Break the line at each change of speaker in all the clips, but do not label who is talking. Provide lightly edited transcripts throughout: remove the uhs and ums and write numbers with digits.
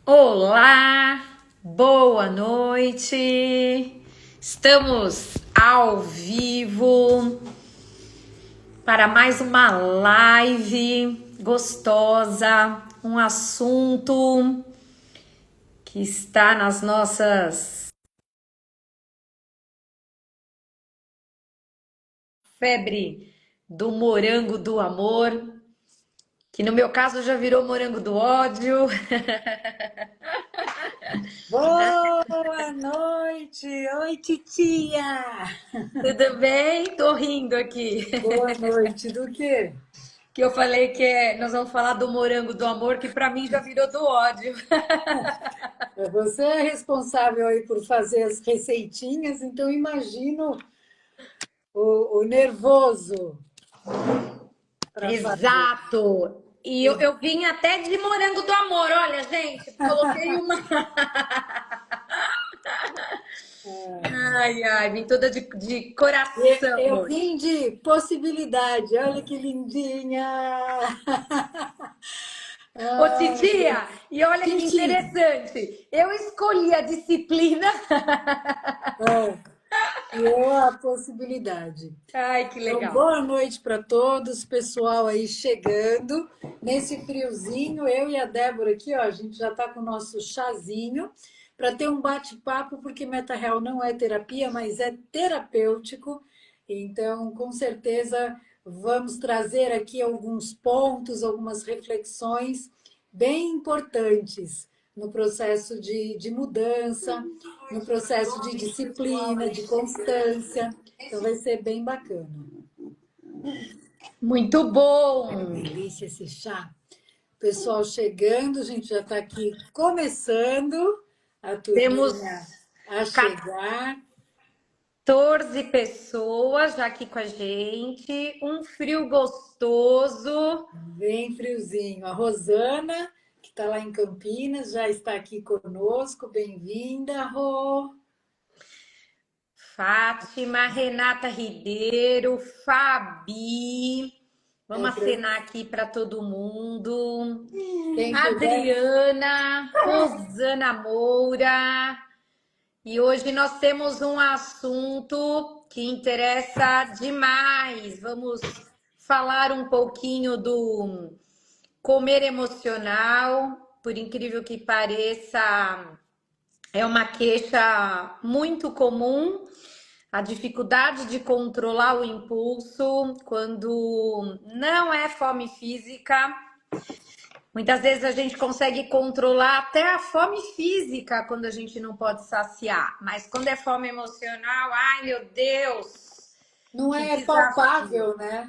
Olá, boa noite. Estamos ao vivo para mais uma live gostosa, um assunto que está nas nossas febre do morango do amor, que no meu caso já virou morango do ódio.
Boa noite! Oi, titia!
Tudo bem? Tô rindo aqui.
Boa noite, do quê?
Que eu falei nós vamos falar do morango do amor, que para mim já virou do ódio.
Você é responsável aí por fazer as receitinhas, então imagino o nervoso para fazer.
Exato. E eu vim até de morango do amor, olha, gente, coloquei uma. Ai, ai, vim toda de
Eu
coração.
vim de possibilidade, olha que lindinha!
Ô,
Ai,
titia, e olha que
tintim!
interessante, eu escolhi a disciplina.
E eu a possibilidade.
Ai, que
Então,
legal.
boa noite para todos, pessoal aí chegando. Nesse friozinho, eu e a Débora aqui, ó, a gente já está com o nosso chazinho para ter um bate-papo, porque MetaHealth não é terapia, mas é terapêutico. Então, com certeza, vamos trazer aqui alguns pontos, algumas reflexões bem importantes no processo de mudança, no processo de disciplina, de constância. Então, vai ser bem bacana.
Muito bom.
Delícia esse chá. Pessoal chegando, a gente já está aqui começando a
Temos
turminha a chegar.
14 pessoas já aqui com a gente, um frio gostoso.
Bem friozinho. A Rosana, que está lá em Campinas, já está aqui conosco. Bem-vinda, Rô.
Fátima, Renata Ribeiro, Fabi.
É,
Vamos acenar aqui para todo mundo.
quem puder.
Adriana, Rosana Moura. E hoje nós temos um assunto que interessa demais. Vamos falar um pouquinho do comer emocional. Por incrível que pareça, é uma queixa muito comum, a dificuldade de controlar o impulso quando não é fome física. Muitas vezes a gente consegue controlar até a fome física quando a gente não pode saciar, mas quando é fome emocional, ai meu Deus,
Não
que
é
desafio.
palpável, né?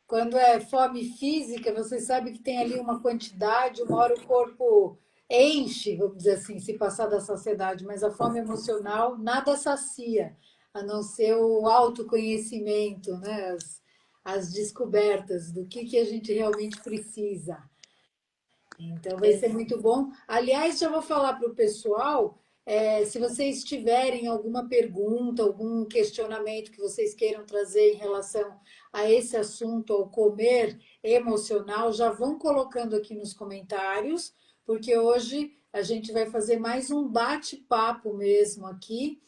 Quando é fome física, você sabe que tem ali uma quantidade, uma hora o corpo enche, vamos dizer assim, se passar da saciedade, mas a fome emocional nada sacia, a não ser o autoconhecimento, né? As descobertas do que a gente realmente precisa. Então vai ser muito bom. Aliás, já vou falar para o pessoal, se vocês tiverem alguma pergunta, algum questionamento que vocês queiram trazer em relação a esse assunto, ao comer emocional, já vão colocando aqui nos comentários, porque hoje a gente vai fazer mais um bate-papo mesmo aqui,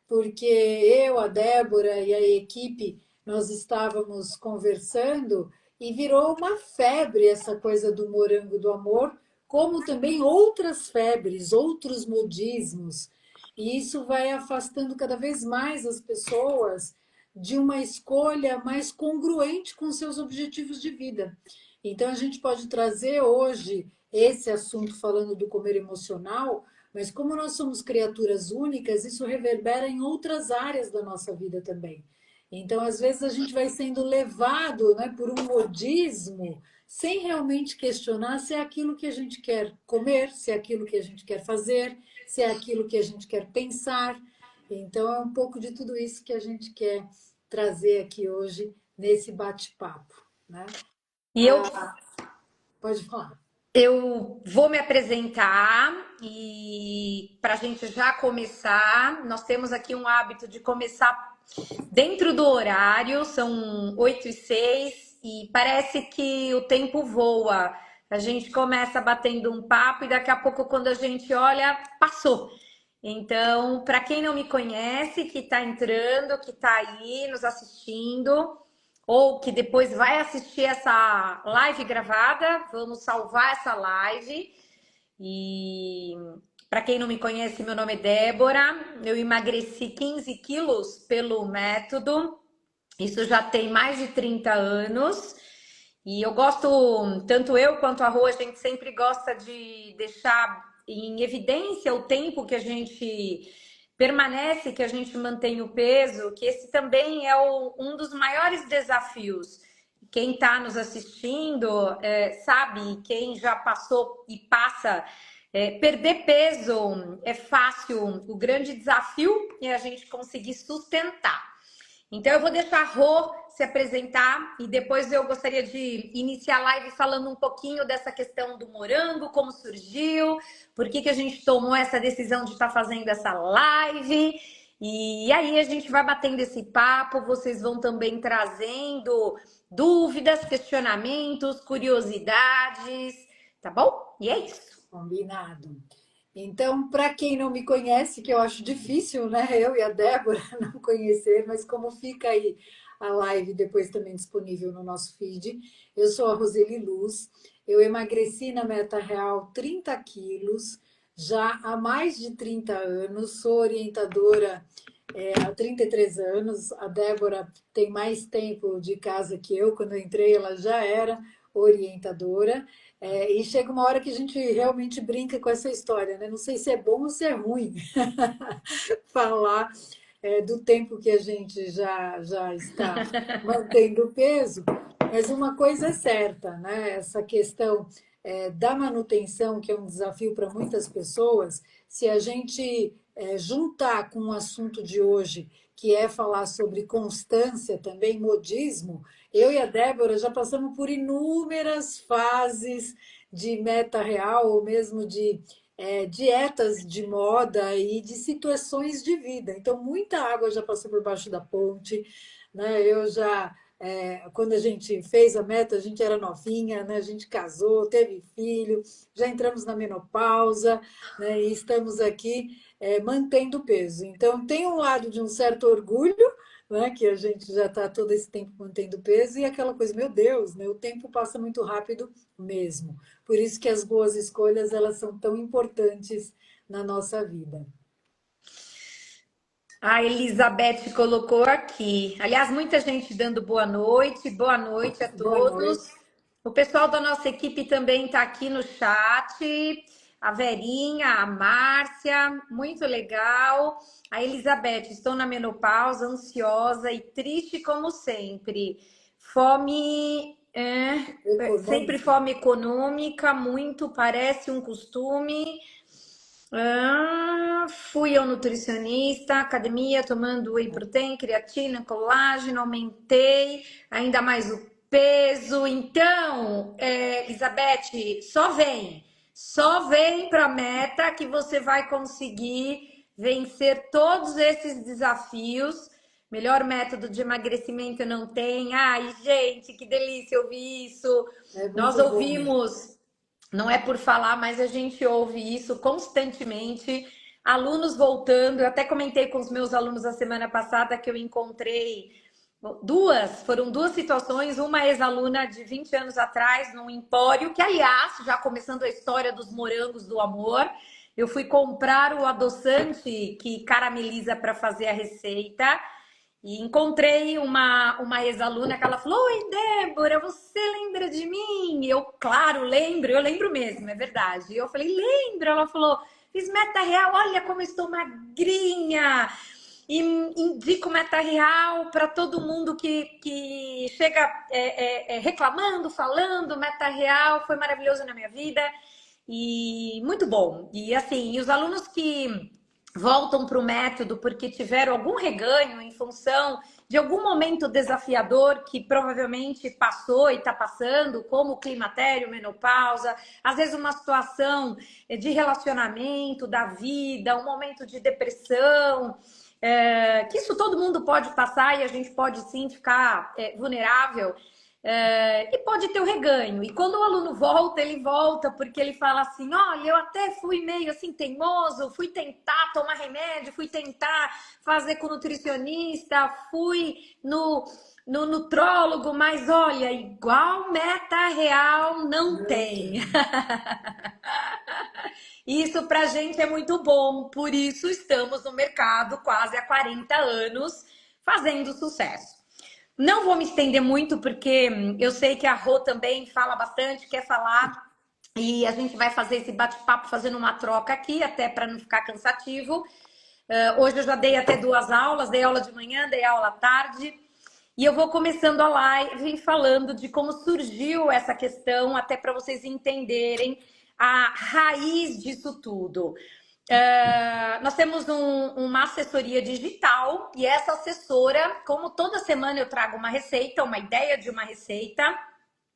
porque eu, a Débora e a equipe, nós estávamos conversando e virou uma febre essa coisa do morango do amor, como também outras febres, outros modismos. E isso vai afastando cada vez mais as pessoas de uma escolha mais congruente com seus objetivos de vida. Então, a gente pode trazer hoje esse assunto falando do comer emocional, mas como nós somos criaturas únicas, isso reverbera em outras áreas da nossa vida também. Então, às vezes, a gente vai sendo levado, né, por um modismo, sem realmente questionar se é aquilo que a gente quer comer, se é aquilo que a gente quer fazer, se é aquilo que a gente quer pensar. Então, é um pouco de tudo isso que a gente quer trazer aqui hoje nesse bate-papo, né?
E
Pode falar.
eu vou me apresentar e para a gente já começar, nós temos aqui um hábito de começar dentro do horário, são 8h06 e parece que o tempo voa. a gente começa batendo um papo e daqui a pouco, quando a gente olha, passou. Então, para quem não me conhece, que está entrando, que está aí nos assistindo, ou que depois vai assistir essa live gravada, vamos salvar essa live. E para quem não me conhece, meu nome é Débora, eu emagreci 15 quilos pelo método, isso já tem mais de 30 anos. E eu gosto, tanto eu quanto a Rô, a gente sempre gosta de deixar em evidência o tempo que a gente permanece, que a gente mantém o peso, que esse também é um dos maiores desafios. Quem está nos assistindo sabe, quem já passou e passa, perder peso é fácil, o grande desafio é a gente conseguir sustentar. Então, eu vou deixar a Rô se apresentar e depois eu gostaria de iniciar a live falando um pouquinho dessa questão do morango, como surgiu, por que a gente tomou essa decisão de estar fazendo essa live. E aí a gente vai batendo esse papo, vocês vão também trazendo dúvidas, questionamentos, curiosidades, tá bom? E é isso.
Combinado. Então, para quem não me conhece, que eu acho difícil, né? Eu e a Débora não conhecer, mas como fica aí a live depois também disponível no nosso feed, eu sou a Roseli Luz, eu emagreci na Meta Real 30 quilos, já há mais de 30 anos, sou orientadora há 33 anos, a Débora tem mais tempo de casa que eu, quando eu entrei ela já era orientadora, e chega uma hora que a gente realmente brinca com essa história, né? Não sei se é bom ou se é ruim falar do tempo que a gente já está mantendo o peso, mas uma coisa é certa, né? Essa questão da manutenção, que é um desafio para muitas pessoas, se a gente juntar com o assunto de hoje, que é falar sobre constância também, modismo, eu e a Débora já passamos por inúmeras fases de meta real, ou mesmo de dietas de moda e de situações de vida. Então, muita água já passou por baixo da ponte, né? Eu já, quando a gente fez a meta, a gente era novinha, né? A gente casou, teve filho, já entramos na menopausa, né? E estamos aqui mantendo o peso. Então, tem um lado de um certo orgulho, né, que a gente já está todo esse tempo mantendo peso, e aquela coisa, meu Deus, né, o tempo passa muito rápido mesmo. Por isso que as boas escolhas elas são tão importantes na nossa vida.
A Elizabeth colocou aqui. Aliás, muita gente dando boa noite. Boa noite a
Boa
todos.
noite.
O pessoal da nossa equipe também está aqui no chat. A Verinha, a Márcia, muito legal. A Elizabeth, estou na menopausa, ansiosa e triste como sempre. Fome, sempre
Econômica.
fome econômica, muito parece um costume. Fui ao nutricionista, academia, tomando whey protein, creatina, colágeno, aumentei ainda mais o peso. Então, Elizabeth, só vem para a meta que você vai conseguir vencer todos esses desafios. Melhor método de emagrecimento não tem. Ai, gente, que delícia ouvir isso.
É
Nós
muito bom.
ouvimos, não é por falar, mas a gente ouve isso constantemente. Alunos voltando, eu até comentei com os meus alunos a semana passada que eu encontrei foram duas situações, uma ex-aluna de 20 anos atrás, num empório, que aliás, já começando a história dos morangos do amor, eu fui comprar o adoçante que carameliza para fazer a receita. E encontrei uma ex-aluna que ela falou: Oi, Débora, você lembra de mim? E eu, claro, lembro, eu lembro mesmo, é verdade. E eu falei: Lembro. Ela falou: Fiz meta real, olha como eu estou magrinha. E indico meta real para todo mundo que chega reclamando, falando. Meta real foi maravilhoso na minha vida e muito bom. E assim, e os alunos que voltam para o método porque tiveram algum reganho em função de algum momento desafiador que provavelmente passou e está passando, como climatério, menopausa, às vezes uma situação de relacionamento, da vida, um momento de depressão, que isso todo mundo pode passar e a gente pode sim ficar vulnerável. e pode ter o reganho. E quando o aluno volta, ele volta porque ele fala assim: olha, eu até fui meio assim teimoso, fui tentar tomar remédio, fui tentar fazer com nutricionista, fui no nutrólogo, mas olha, igual meta real não tem. Isso pra gente é muito bom, por isso estamos no mercado quase há 40 anos fazendo sucesso. Não vou me estender muito, porque eu sei que a Rô também fala bastante, quer falar, e a gente vai fazer esse bate-papo fazendo uma troca aqui, até para não ficar cansativo. Hoje eu já dei até 2 aulas, dei aula de manhã, dei aula à tarde, e eu vou começando a live falando de como surgiu essa questão, até para vocês entenderem a raiz disso tudo. Nós temos uma assessoria digital e essa assessora, como toda semana eu trago uma receita, uma ideia de uma receita,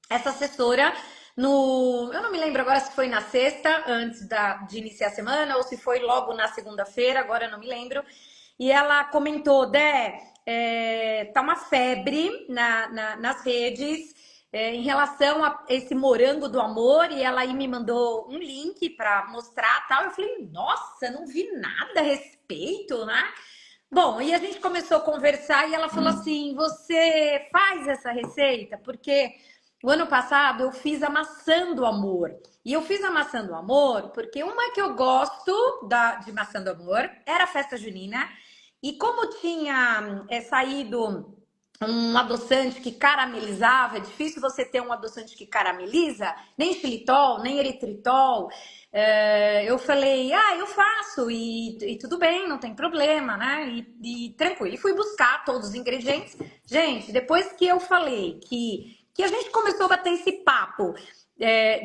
essa assessora, eu não me lembro agora se foi na sexta, antes de iniciar a semana, ou se foi logo na segunda-feira, agora eu não me lembro, e ela comentou: Dé, tá uma febre nas redes, em relação a esse morango do amor, e ela aí me mandou um link para mostrar tal. Eu falei: nossa, não vi nada a respeito, né? Bom, e a gente começou a conversar e ela falou assim: você faz essa receita? Porque o ano passado eu fiz a maçã do amor. E eu fiz a maçã do amor porque uma que eu gosto de maçã do amor era a festa junina. E como tinha saído um adoçante que caramelizava, é difícil você ter um adoçante que carameliza, nem xilitol, nem eritritol. Eu falei: eu faço, e tudo bem, não tem problema, né? E tranquilo. E fui buscar todos os ingredientes. Gente, depois que eu falei que a gente começou a bater esse papo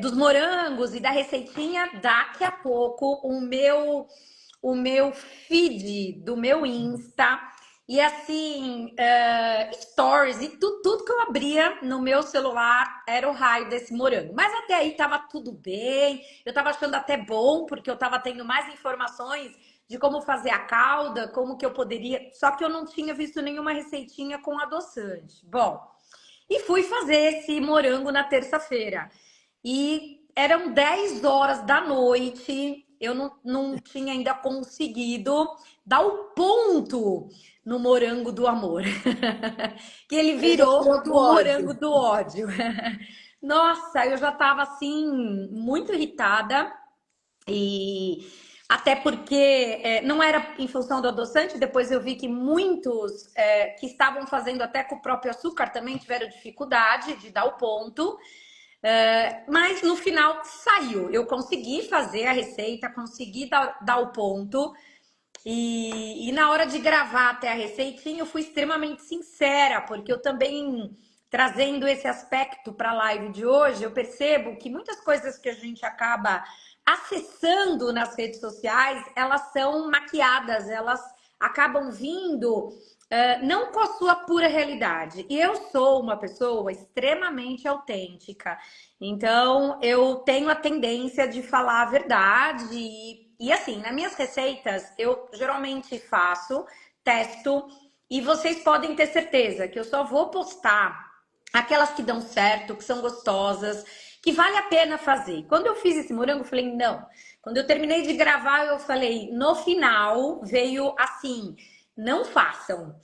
dos morangos e da receitinha, daqui a pouco o meu feed do meu Insta e assim, stories e tudo que eu abria no meu celular era o raio desse morango. Mas até aí tava tudo bem, eu tava achando até bom, porque eu tava tendo mais informações de como fazer a calda, como que eu poderia. Só que eu não tinha visto nenhuma receitinha com adoçante. Bom, e fui fazer esse morango na terça-feira. E eram 10 horas da noite, eu não tinha ainda conseguido dar o ponto no morango do amor. Que ele virou
Do
o morango
ódio.
do ódio. Nossa, eu já estava assim, muito irritada. E até porque não era em função do adoçante, depois eu vi que muitos que estavam fazendo até com o próprio açúcar também tiveram dificuldade de dar o ponto. Mas no final saiu. Eu consegui fazer a receita, consegui dar o ponto. E na hora de gravar até a receitinha, eu fui extremamente sincera, porque eu também, trazendo esse aspecto para a live de hoje, eu percebo que muitas coisas que a gente acaba acessando nas redes sociais, elas são maquiadas, elas acabam vindo não com a sua pura realidade. E eu sou uma pessoa extremamente autêntica, então eu tenho a tendência de falar a verdade. E assim, nas minhas receitas, eu geralmente faço, testo, e vocês podem ter certeza que eu só vou postar aquelas que dão certo, que são gostosas, que vale a pena fazer. Quando eu fiz esse morango, eu falei: não. Quando eu terminei de gravar, eu falei, no final veio assim: não façam.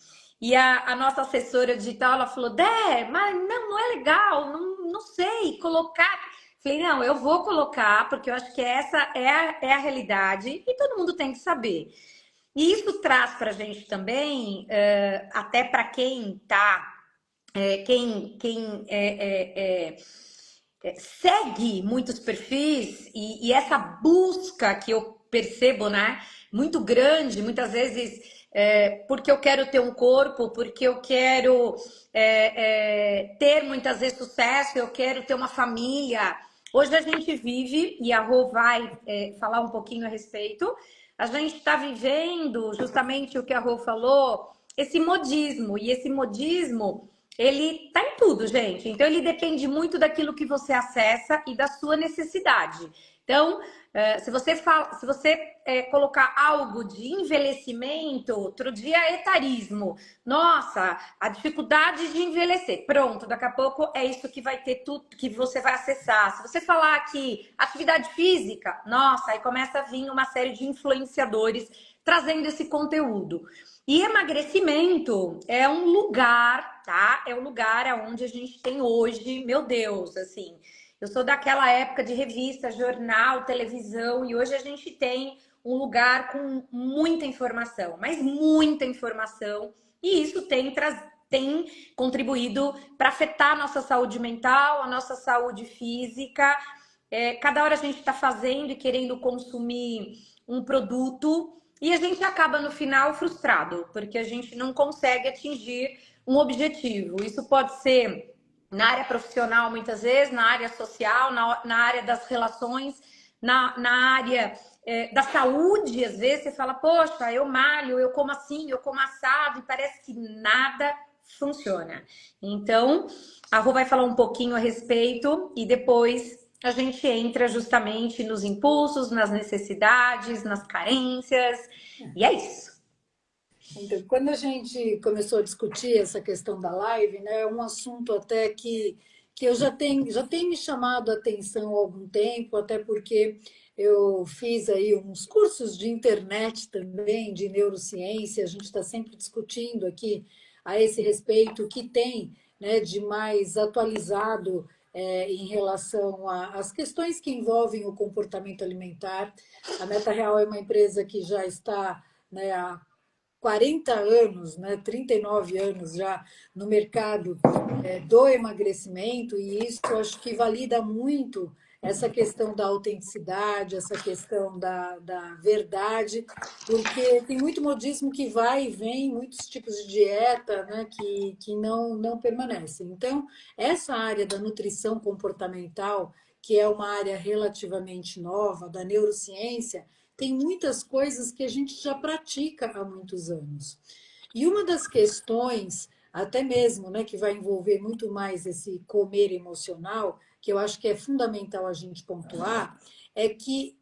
E a nossa assessora digital, ela falou: Dé, mas não é legal, não sei colocar. Falei: não, eu vou colocar, porque eu acho que essa é a realidade e todo mundo tem que saber. E isso traz para a gente também, até para quem tá, quem segue muitos perfis e essa busca que eu percebo, né, muito grande, muitas vezes porque eu quero ter um corpo, porque eu quero ter muitas vezes sucesso, eu quero ter uma família. Hoje a gente vive, e a Rô vai falar um pouquinho a respeito, a gente está vivendo justamente o que a Rô falou, esse modismo, e esse modismo ele tá em tudo, gente. Então, ele depende muito daquilo que você acessa e da sua necessidade. Então, Se você colocar algo de envelhecimento, outro dia é etarismo. Nossa, a dificuldade de envelhecer. Pronto, daqui a pouco é isso que vai ter tudo que você vai acessar. Se você falar aqui atividade física, nossa, aí começa a vir uma série de influenciadores trazendo esse conteúdo. E emagrecimento é um lugar, tá? É um lugar onde a gente tem hoje, meu Deus, assim. Eu sou daquela época de revista, jornal, televisão, e hoje a gente tem um lugar com muita informação, mas muita informação, e isso tem contribuído para afetar a nossa saúde mental, a nossa saúde física. Cada hora a gente está fazendo e querendo consumir um produto e a gente acaba no final frustrado, porque a gente não consegue atingir um objetivo. Isso pode ser na área profissional, muitas vezes, na área social, na área das relações, na área da saúde. Às vezes você fala, poxa, eu malho, eu como assim, eu como assado, e parece que nada funciona. Então, a Rô vai falar um pouquinho a respeito e depois a gente entra justamente nos impulsos, nas necessidades, nas carências, e é isso.
Então, quando a gente começou a discutir essa questão da live, né, é um assunto até que eu já tem me chamado a atenção há algum tempo, até porque eu fiz aí uns cursos de internet também, de neurociência, a gente está sempre discutindo aqui a esse respeito o que tem, né, de mais atualizado em relação às questões que envolvem o comportamento alimentar. A Meta Real é uma empresa que já está, né, há 40 anos, né, 39 anos já no mercado do emagrecimento, e isso acho que valida muito essa questão da autenticidade, essa questão da verdade, porque tem muito modismo que vai e vem, muitos tipos de dieta, né, que não permanecem. Então, essa área da nutrição comportamental, que é uma área relativamente nova, da neurociência, tem muitas coisas que a gente já pratica há muitos anos. E uma das questões, até mesmo, né, que vai envolver muito mais esse comer emocional, que eu acho que é fundamental a gente pontuar, é que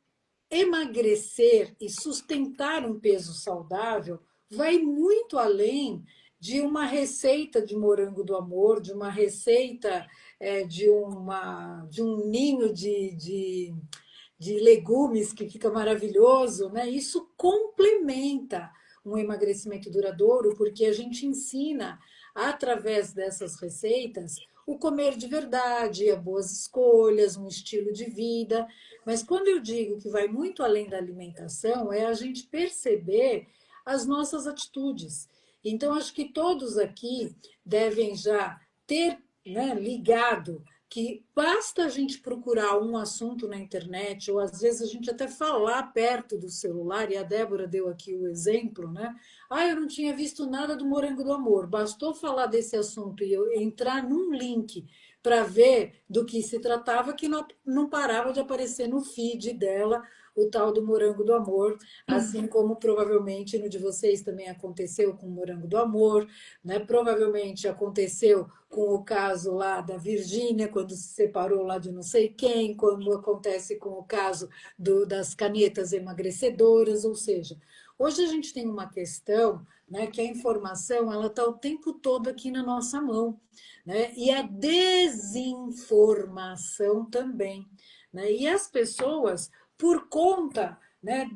emagrecer e sustentar um peso saudável vai muito além de uma receita de morango do amor, de uma receita de um ninho de legumes que fica maravilhoso, né? Isso complementa um emagrecimento duradouro, porque a gente ensina, através dessas receitas, o comer de verdade, as boas escolhas, um estilo de vida. Mas quando eu digo que vai muito além da alimentação, é a gente perceber as nossas atitudes. Então, acho que todos aqui devem já ter, né, ligado que basta a gente procurar um assunto na internet, ou às vezes a gente até falar perto do celular, e a Débora deu aqui o exemplo, né? Ah, eu não tinha visto nada do Morango do Amor. Bastou falar desse assunto e eu entrar num link para ver do que se tratava, que não parava de aparecer no feed dela o tal do Morango do Amor, assim como provavelmente no de vocês também aconteceu com o Morango do Amor, né? Provavelmente aconteceu com o caso lá da Virgínia, quando se separou lá de não sei quem, quando acontece com o caso das canetas emagrecedoras, ou seja, hoje a gente tem uma questão, né, que a informação ela está o tempo todo aqui na nossa mão, né, e a desinformação também, né, e as pessoas, por conta, né,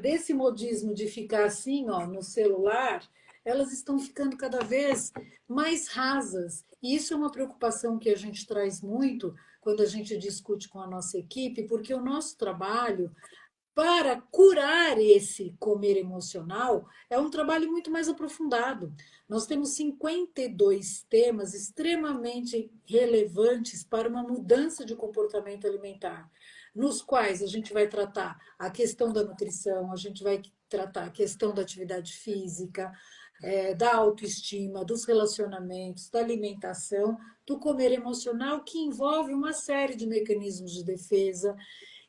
desse modismo de ficar assim, ó, no celular, elas estão ficando cada vez mais rasas. E isso é uma preocupação que a gente traz muito quando a gente discute com a nossa equipe, porque o nosso trabalho para curar esse comer emocional é um trabalho muito mais aprofundado. Nós temos 52 temas extremamente relevantes para uma mudança de comportamento alimentar, nos quais a gente vai tratar a questão da nutrição, a gente vai tratar a questão da atividade física, da autoestima, dos relacionamentos, da alimentação, do comer emocional, que envolve uma série de mecanismos de defesa.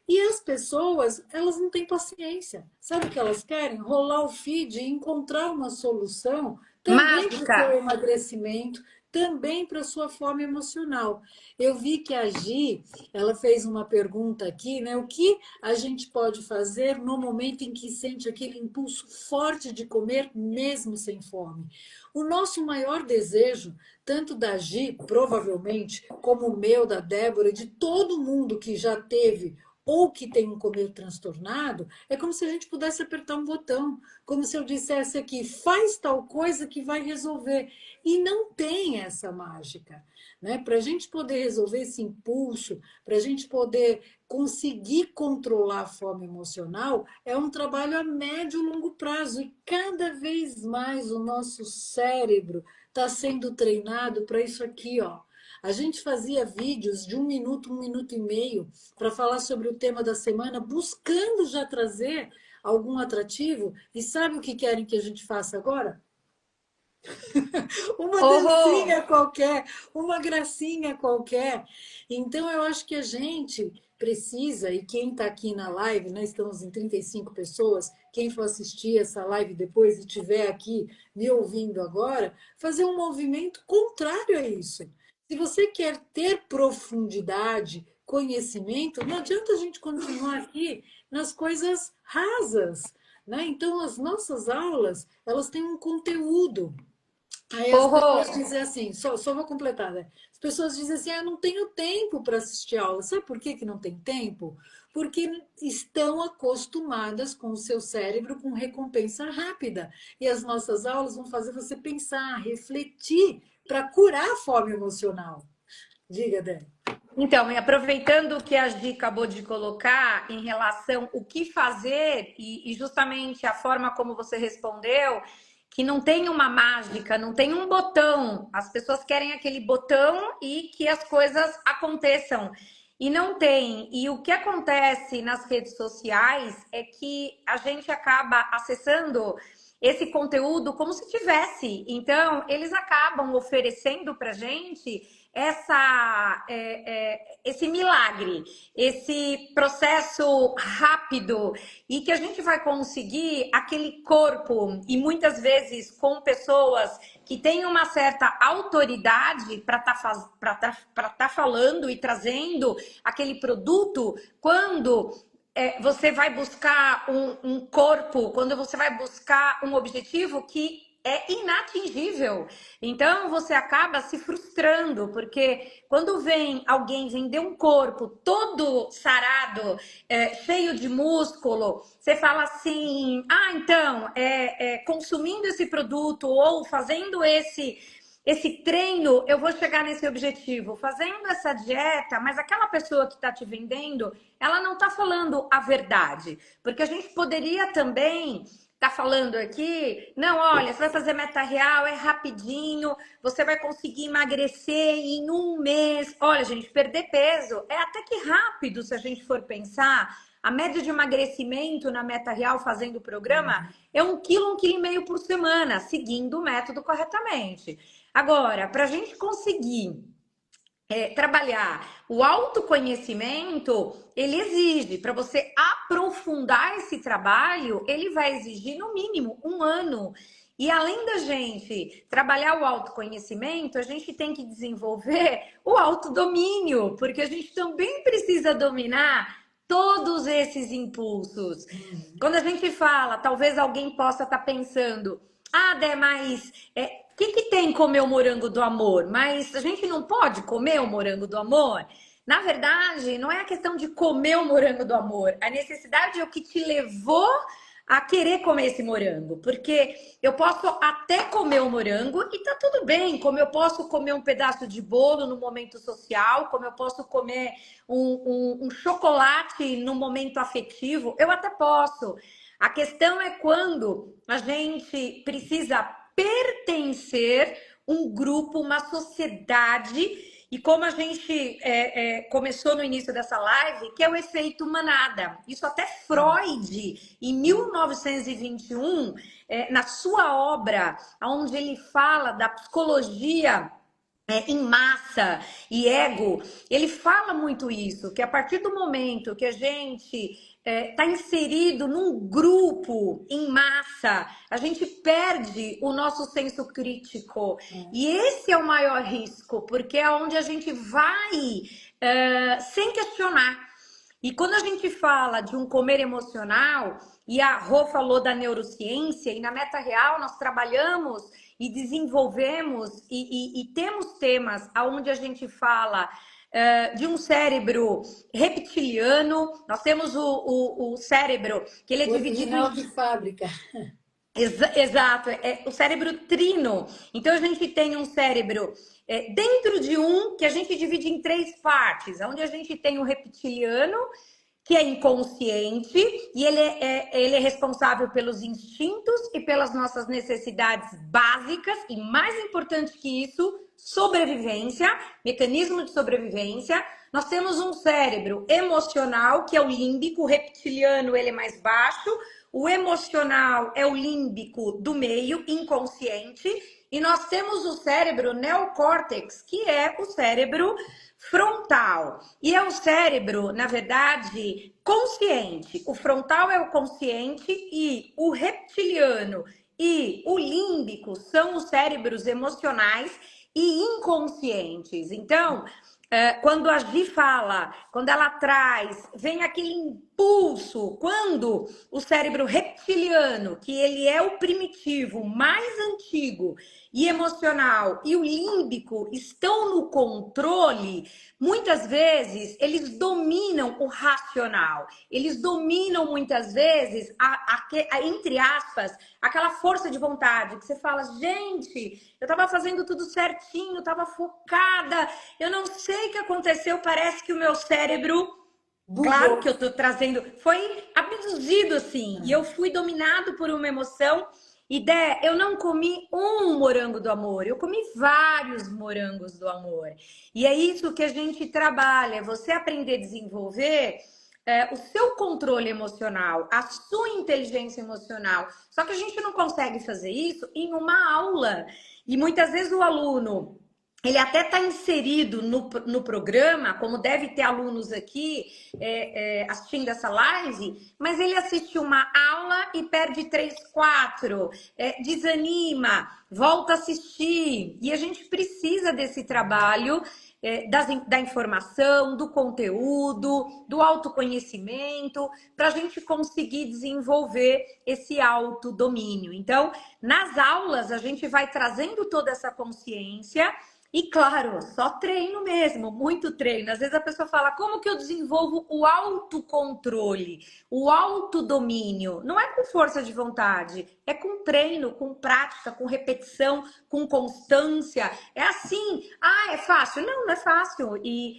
E as pessoas, elas não têm paciência. Sabe o que elas querem? Rolar o feed e encontrar uma solução também para o
Mágica.
seu emagrecimento, também para a sua fome emocional. Eu vi que a Gi, ela fez uma pergunta aqui, né? O que a gente pode fazer no momento em que sente aquele impulso forte de comer, mesmo sem fome? O nosso maior desejo, tanto da Gi, provavelmente, como o meu, da Débora, de todo mundo que já teve ou que tem um comer transtornado, é como se a gente pudesse apertar um botão, como se eu dissesse aqui, faz tal coisa que vai resolver. E não tem essa mágica. Né? Para a gente poder resolver esse impulso, para a gente poder conseguir controlar a fome emocional, é um trabalho a médio e longo prazo. E cada vez mais o nosso cérebro está sendo treinado para isso aqui, ó. A gente fazia vídeos de um minuto e meio, para falar sobre o tema da semana, buscando já trazer algum atrativo. E sabe o que querem que a gente faça agora? Uma
Horror!
dancinha qualquer, uma gracinha qualquer. Então, eu acho que a gente precisa, e quem está aqui na live, nós estamos em 35 pessoas, quem for assistir essa live depois e estiver aqui me ouvindo agora, fazer um movimento contrário a isso. Se você quer ter profundidade, conhecimento, não adianta a gente continuar aqui nas coisas rasas. Né? Então, as nossas aulas, elas têm um conteúdo. Aí as pessoas
Horror!
dizem assim, só vou completar, né? As pessoas dizem assim, eu não tenho tempo para assistir aula. Sabe por que não tem tempo? Porque estão acostumadas com o seu cérebro com recompensa rápida. E as nossas aulas vão fazer você pensar, refletir, para curar a fome emocional. Diga, Dé.
Então, e aproveitando o que a Gi acabou de colocar em relação o que fazer e justamente a forma como você respondeu, que não tem uma mágica, não tem um botão. As pessoas querem aquele botão e que as coisas aconteçam. E não tem. E o que acontece nas redes sociais é que a gente acaba acessando esse conteúdo como se tivesse. Então, eles acabam oferecendo para gente esse milagre, esse processo rápido e que a gente vai conseguir aquele corpo e muitas vezes com pessoas que têm uma certa autoridade para tá falando e trazendo aquele produto quando você vai buscar um corpo, quando você vai buscar um objetivo que é inatingível. Então você acaba se frustrando, porque quando vem alguém vender um corpo todo sarado, cheio de músculo, você fala assim: ah, então, consumindo esse produto ou fazendo esse treino, eu vou chegar nesse objetivo, fazendo essa dieta, mas aquela pessoa que está te vendendo, ela não está falando a verdade, porque a gente poderia também tá falando aqui, não, olha, você vai fazer meta real, é rapidinho, você vai conseguir emagrecer em um mês. Olha, gente, perder peso é até que rápido se a gente for pensar. A média de emagrecimento na meta real fazendo o programa é 1,5 kg por semana, seguindo o método corretamente. Agora, para a gente conseguir trabalhar o autoconhecimento, ele exige, para você aprofundar esse trabalho, ele vai exigir no mínimo 1 ano. E além da gente trabalhar o autoconhecimento, a gente tem que desenvolver o autodomínio, porque a gente também precisa dominar todos esses impulsos. Quando a gente fala, talvez alguém possa estar pensando, ah, Dé, mas o que tem comer o morango do amor? Mas a gente não pode comer o morango do amor? Na verdade, não é a questão de comer o morango do amor. A necessidade é o que te levou a querer comer esse morango. Porque eu posso até comer o morango e tá tudo bem. Como eu posso comer um pedaço de bolo no momento social, como eu posso comer um chocolate no momento afetivo, eu até posso. A questão é quando a gente precisa pertencer um grupo, uma sociedade, e como a gente começou no início dessa live, que é o efeito manada. Isso até Freud, em 1921, na sua obra, onde ele fala da psicologia em massa e ego, ele fala muito isso, que a partir do momento que a gente está inserido num grupo em massa, a gente perde o nosso senso crítico. E esse é o maior risco, porque é onde a gente vai sem questionar. E quando a gente fala de um comer emocional, e a Rô falou da neurociência, e na Meta Real nós trabalhamos e desenvolvemos e temos temas onde a gente fala de um cérebro reptiliano, nós temos o cérebro, que ele é
O
dividido
original
em...
de fábrica.
Exato, é o cérebro trino. Então a gente tem um cérebro dentro de um que a gente divide em três partes, onde a gente tem o reptiliano, que é inconsciente, e ele é responsável pelos instintos e pelas nossas necessidades básicas, e mais importante que isso, sobrevivência, mecanismo de sobrevivência. Nós temos um cérebro emocional, que é o límbico, o reptiliano ele é mais baixo, o emocional é o límbico do meio, inconsciente, e nós temos o cérebro neocórtex, que é o cérebro frontal. E é o cérebro, na verdade, consciente. O frontal é o consciente e o reptiliano e o límbico são os cérebros emocionais e inconscientes. Então, quando a Gi fala, quando ela traz, vem aquele impulso, quando o cérebro reptiliano, que ele é o primitivo, mais antigo e emocional, e o límbico estão no controle, muitas vezes eles dominam o racional, eles dominam muitas vezes, entre aspas, aquela força de vontade, que você fala, gente, eu estava fazendo tudo certinho, estava focada, eu não sei o que aconteceu, parece que o meu cérebro, claro
Bugou.
que eu tô trazendo, foi abduzido assim, e eu fui dominado por uma emoção. E Dé, eu não comi um morango do amor, eu comi vários morangos do amor. E é isso que a gente trabalha, é você aprender a desenvolver o seu controle emocional, a sua inteligência emocional. Só que a gente não consegue fazer isso em uma aula. E muitas vezes o aluno, ele até está inserido no programa, como deve ter alunos aqui assistindo essa live, mas ele assiste uma aula e perde três, quatro, desanima, volta a assistir. E a gente precisa desse trabalho da informação, do conteúdo, do autoconhecimento, para a gente conseguir desenvolver esse autodomínio. Então, nas aulas, a gente vai trazendo toda essa consciência. E claro, só treino mesmo, muito treino. Às vezes a pessoa fala, como que eu desenvolvo o autocontrole, o autodomínio? Não é com força de vontade, é com treino, com prática, com repetição, com constância. É assim, é fácil? Não, não é fácil. E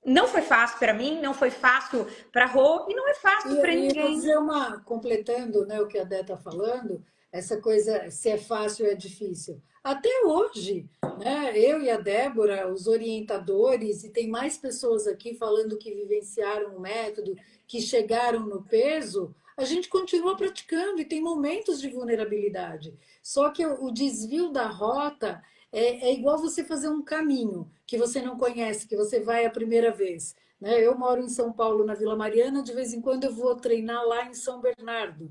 não foi fácil para mim, não foi fácil para Rô e não é fácil para
E eu vou
ninguém.
dizer completando, né, o que a Dé está falando, essa coisa, se é fácil ou é difícil. Até hoje, né, eu e a Débora, os orientadores, e tem mais pessoas aqui falando que vivenciaram o método, que chegaram no peso, a gente continua praticando e tem momentos de vulnerabilidade. Só que o desvio da rota é igual você fazer um caminho que você não conhece, que você vai a primeira vez. Né? Eu moro em São Paulo, na Vila Mariana, de vez em quando eu vou treinar lá em São Bernardo.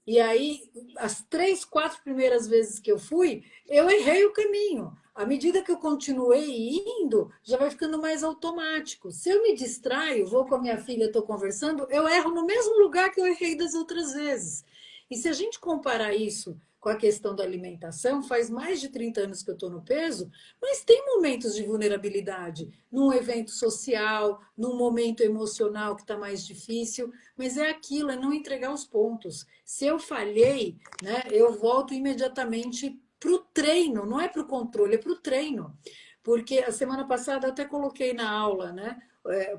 E aí, as três, quatro primeiras vezes que eu fui, eu errei o caminho. À medida que eu continuei indo, já vai ficando mais automático. Se eu me distraio, vou com a minha filha, estou conversando, eu erro no mesmo lugar que eu errei das outras vezes. E se a gente comparar isso com a questão da alimentação, faz mais de 30 anos que eu estou no peso, mas tem momentos de vulnerabilidade, num evento social, num momento emocional que está mais difícil, mas é aquilo, é não entregar os pontos. Se eu falhei, né, eu volto imediatamente para o treino, não é para o controle, é para o treino. Porque a semana passada eu até coloquei na aula, né?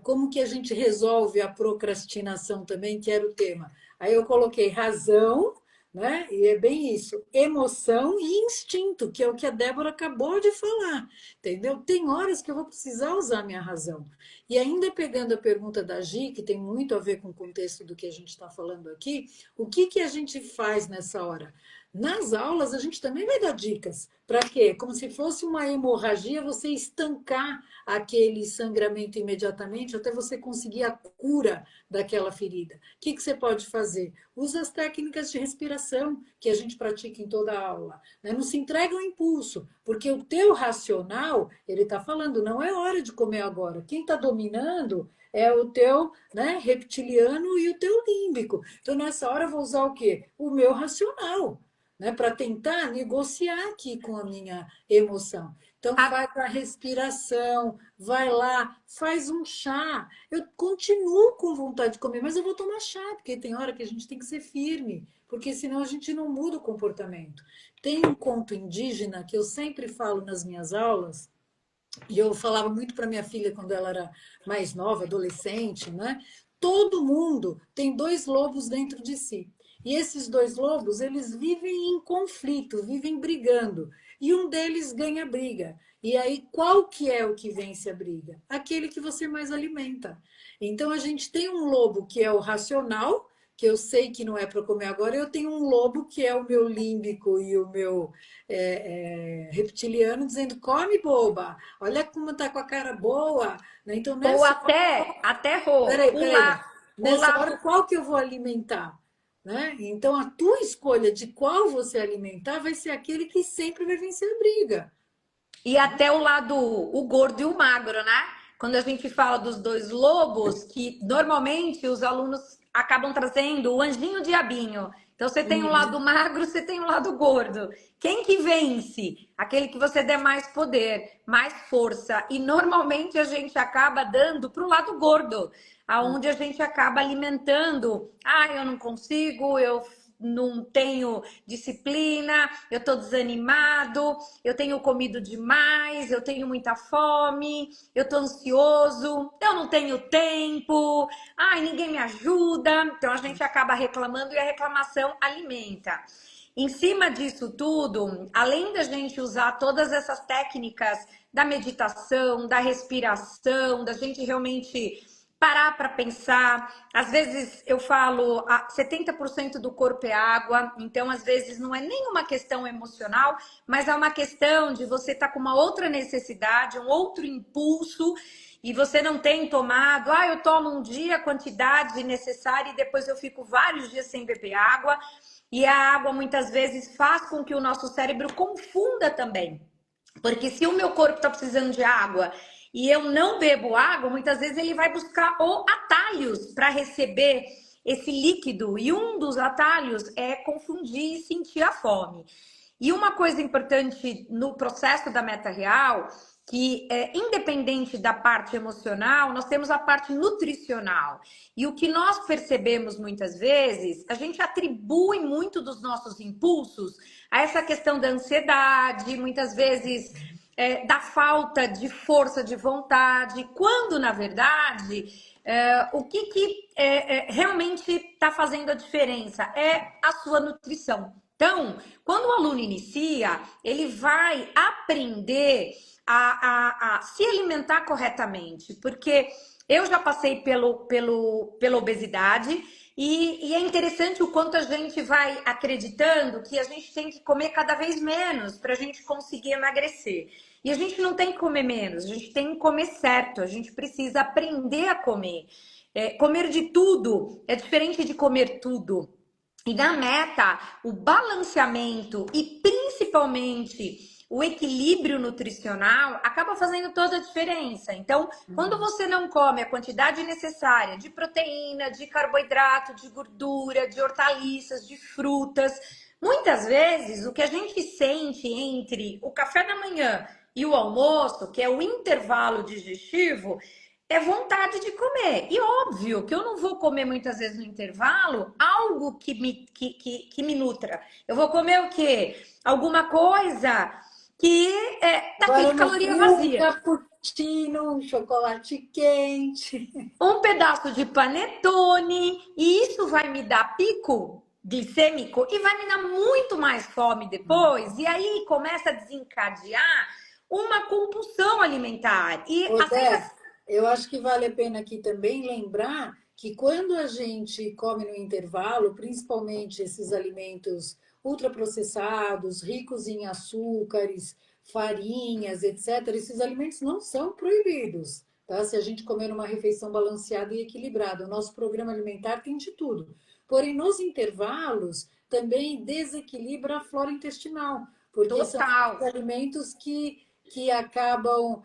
Como que a gente resolve a procrastinação também, que era o tema. Aí eu coloquei razão, né? E é bem isso, emoção e instinto, que é o que a Débora acabou de falar, entendeu? Tem horas que eu vou precisar usar minha razão. E ainda pegando a pergunta da Gi, que tem muito a ver com o contexto do que a gente está falando aqui, o que a gente faz nessa hora? Nas aulas, a gente também vai dar dicas. Para quê? Como se fosse uma hemorragia, você estancar aquele sangramento imediatamente até você conseguir a cura daquela ferida. O que que você pode fazer? Usa as técnicas de respiração que a gente pratica em toda a aula, né? Não se entrega ao impulso, porque o teu racional, ele está falando, não é hora de comer agora. Quem está dominando é o teu, né, reptiliano e o teu límbico. Então, nessa hora, eu vou usar o quê? O meu racional, né, para tentar negociar aqui com a minha emoção. Então,
A-
faz a respiração, vai lá, faz um chá. Eu continuo com vontade de comer, mas eu vou tomar chá, porque tem hora que a gente tem que ser firme, porque senão a gente não muda o comportamento. Tem um conto indígena que eu sempre falo nas minhas aulas, e eu falava muito para minha filha quando ela era mais nova, adolescente, né? Todo mundo tem dois lobos dentro de si. E esses dois lobos, eles vivem em conflito, vivem brigando. E um deles ganha a briga. E aí, qual que é o que vence a briga? Aquele que você mais alimenta. Então, a gente tem um lobo que é o racional, que eu sei que não é para comer agora, eu tenho um lobo que é o meu límbico e o meu reptiliano dizendo, come, boba, olha como está com a cara boa. Né? Então,
ou
nessa hora,
até Rô,
peraí, peraí.
o
Nessa hora,
lado.
qual que eu vou alimentar? Né? Então, a tua escolha de qual você alimentar vai ser aquele que sempre vai vencer a briga.
E até o lado, o gordo e o magro, né? Quando a gente fala dos dois lobos, que normalmente os alunos acabam trazendo o anjinho e o diabinho. Então você tem um lado
Uhum.
magro, você tem um lado gordo. Quem que vence? Aquele que você der mais poder, mais força. E normalmente a gente acaba dando para o lado gordo, aonde a gente acaba alimentando. Ah, eu não consigo, eu não tenho disciplina, eu tô desanimado, eu tenho comido demais, eu tenho muita fome, eu tô ansioso, eu não tenho tempo, ai, ninguém me ajuda. Então a gente acaba reclamando e a reclamação alimenta. Em cima disso tudo, além da gente usar todas essas técnicas da meditação, da respiração, da gente realmente parar para pensar. Às vezes eu falo, 70% do corpo é água, então às vezes não é nem uma questão emocional, mas é uma questão de você estar com uma outra necessidade, um outro impulso, e você não tem tomado, eu tomo um dia a quantidade necessária e depois eu fico vários dias sem beber água. E a água muitas vezes faz com que o nosso cérebro confunda também. Porque se o meu corpo está precisando de água e eu não bebo água, muitas vezes ele vai buscar ou atalhos para receber esse líquido. E um dos atalhos é confundir e sentir a fome. E uma coisa importante no processo da meta real, que é independente da parte emocional, nós temos a parte nutricional. E o que nós percebemos muitas vezes, a gente atribui muito dos nossos impulsos a essa questão da ansiedade, muitas vezes da falta de força de vontade, quando na verdade o que realmente está fazendo a diferença é a sua nutrição. Então, quando o aluno inicia, ele vai aprender a se alimentar corretamente, porque eu já passei pela obesidade e é interessante o quanto a gente vai acreditando que a gente tem que comer cada vez menos para a gente conseguir emagrecer. E a gente não tem que comer menos, a gente tem que comer certo, a gente precisa aprender a comer. Comer de tudo é diferente de comer tudo. E na meta, o balanceamento e principalmente o equilíbrio nutricional acaba fazendo toda a diferença. Então, quando você não come a quantidade necessária de proteína, de carboidrato, de gordura, de hortaliças, de frutas, muitas vezes o que a gente sente entre o café da manhã e o almoço, que é o intervalo digestivo, é vontade de comer. E óbvio que eu não vou comer muitas vezes no intervalo algo que me nutra. Eu vou comer o quê? Alguma coisa que é
Agora
daquele
no
caloria
frio, um
vazia.
cappuccino, um chocolate quente.
Um pedaço de panetone, e isso vai me dar pico glicêmico e vai me dar muito mais fome depois. E aí começa a desencadear uma compulsão alimentar. E
Ô,
a
Dé,
sensação.
eu acho que vale a pena aqui também lembrar que quando a gente come no intervalo, principalmente esses alimentos ultraprocessados, ricos em açúcares, farinhas, etc., esses alimentos não são proibidos, tá? Se a gente comer uma refeição balanceada e equilibrada. O nosso programa alimentar tem de tudo. Porém, nos intervalos, também desequilibra a flora intestinal, porque são
Total.
alimentos que acabam